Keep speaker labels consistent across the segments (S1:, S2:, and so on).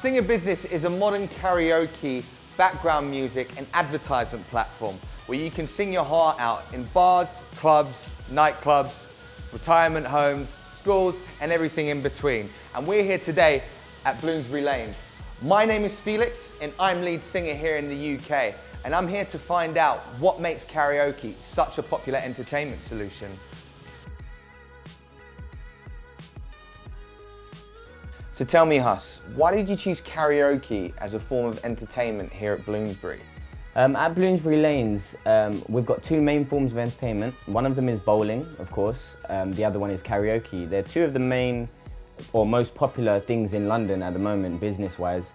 S1: Singa Business is a modern karaoke, background music and advertisement platform where you can sing your heart out in bars, clubs, nightclubs, retirement homes, schools and everything in between. And we're here today at Bloomsbury Lanes. My name is Felix and I'm lead singer here in the UK, and I'm here to find out what makes karaoke such a popular entertainment solution. So tell me, Huss, why did you choose karaoke as a form of entertainment here at Bloomsbury?
S2: At Bloomsbury Lanes, we've got two main forms of entertainment. One of them is bowling, of course. The other one is karaoke. They're two of the main or most popular things in London at the moment, business-wise.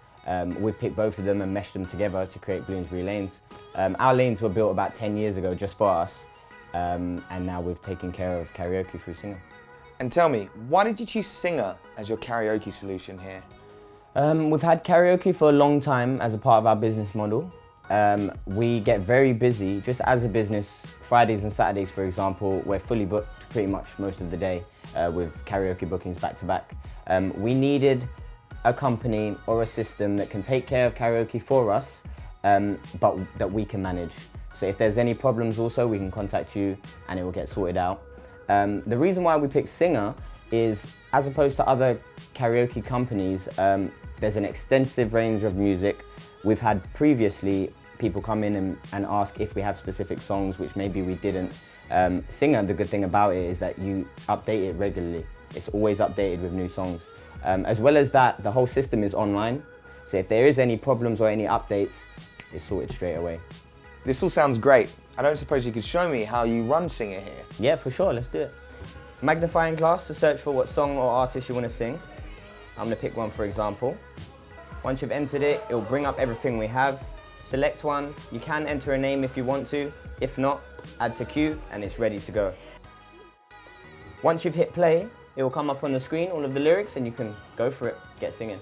S2: We've picked both of them and meshed them together to create Bloomsbury Lanes. Our lanes were built about 10 years ago just for us, and now we've taken care of karaoke through Singa.
S1: And tell me, why did you choose Singa as your karaoke solution here?
S2: We've had karaoke for a long time as a part of our business model. We get very busy, just as a business. Fridays and Saturdays, for example, we're fully booked pretty much most of the day with karaoke bookings back to back. We needed a company or a system that can take care of karaoke for us, but that we can manage. So if there's any problems also, we can contact you and it will get sorted out. The reason why we picked Singa is, as opposed to other karaoke companies, there's an extensive range of music. We've had previously people come in and ask if we have specific songs, which maybe we didn't. Singa, the good thing about it is that you update it regularly. It's always updated with new songs. As well as that, the whole system is online. So if there is any problems or any updates, it's sorted straight away.
S1: This all sounds great. I don't suppose you could show me how you run Singa here?
S2: Yeah, for sure, let's do it. Magnifying glass to search for what song or artist you want to sing. I'm going to pick one, for example. Once you've entered it, it'll bring up everything we have. Select one. You can enter a name if you want to. If not, add to queue and it's ready to go. Once you've hit play, it will come up on the screen, all of the lyrics, and you can go for it, get singing.